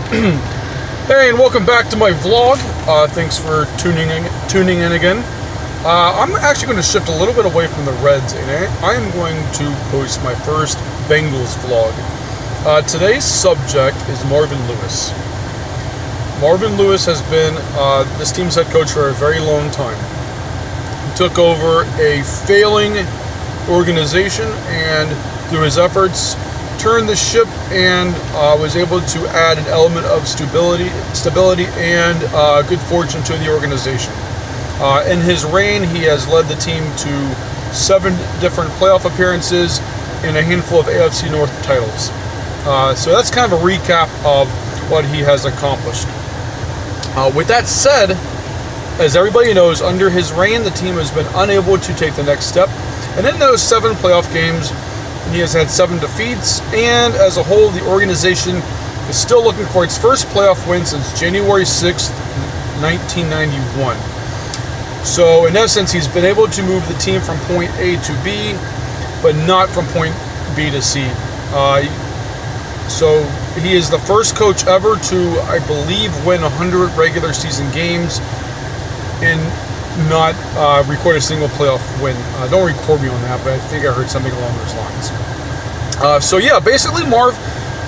Hey, and welcome back to my vlog. Thanks for tuning in again. I'm actually going to shift a little bit away from the Reds, and I am going to post my first Bengals vlog. Today's subject is Marvin Lewis. Marvin Lewis has been this team's head coach for a very long time. He took over a failing organization, and through his efforts, turned the ship and was able to add an element of stability and good fortune to the organization. In his reign, he has led the team to 7 different playoff appearances and a handful of AFC North titles. So that's kind of a recap of what he has accomplished. With that said, as everybody knows, under his reign, the team has been unable to take the next step. And in those 7 playoff games, he has had 7 defeats, and as a whole, the organization is still looking for its first playoff win since January 6th, 1991. So, in essence, he's been able to move the team from point A to B, but not from point B to C. So, he is the first coach ever to, I believe, win 100 regular season games and not record a single playoff win. Don't record me on that, but I think I heard something along those lines. So yeah, basically Marv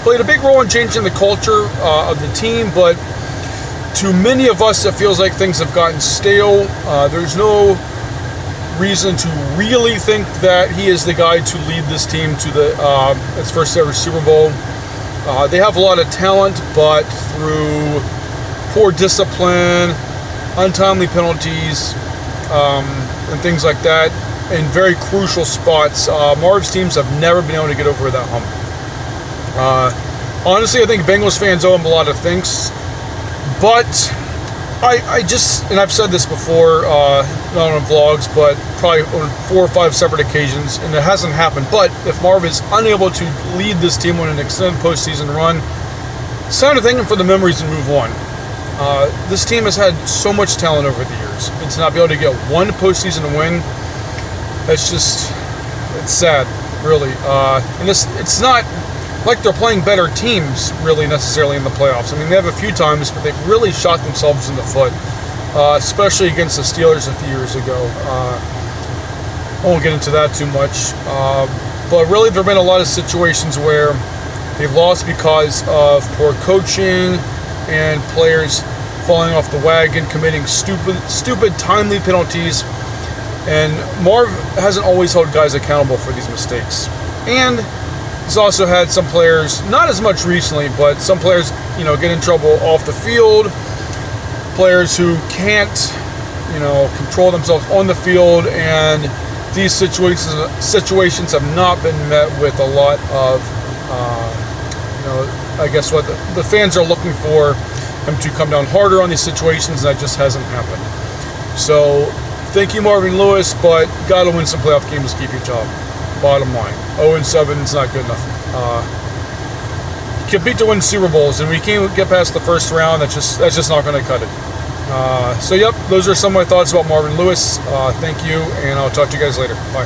played a big role in changing the culture of the team, but to many of us it feels like things have gotten stale. There's no reason to really think that he is the guy to lead this team to its first ever Super Bowl. They have a lot of talent, but through poor discipline, untimely penalties, and things like that, in very crucial spots, Marv's teams have never been able to get over that hump. Honestly, I think Bengals fans owe him a lot of thanks, but I just, and I've said this before, not on vlogs, but probably on 4 or 5 separate occasions, and it hasn't happened, but if Marv is unable to lead this team on an extended postseason run, it's time to thank him for the memories and move on. This team has had so much talent over the years, and to not be able to get one postseason win, it's sad, really. And it's not like they're playing better teams, really, necessarily in the playoffs. I mean, they have a few times, but they've really shot themselves in the foot, especially against the Steelers a few years ago. I won't get into that too much, but really there have been a lot of situations where they've lost because of poor coaching and players falling off the wagon, committing stupid timely penalties, and Marv hasn't always held guys accountable for these mistakes. And he's also had some players, not as much recently, but some players, get in trouble off the field, players who can't, control themselves on the field, and these situations have not been met with a lot of, I guess what the fans are looking for him to come down harder on these situations, and that just hasn't happened. So, thank you, Marvin Lewis, but gotta win some playoff games to keep your job. Bottom line, 0-7 is not good enough. Compete to win Super Bowls, and we can't get past the first round. That's just not going to cut it. So, yep, those are some of my thoughts about Marvin Lewis. Thank you, and I'll talk to you guys later. Bye.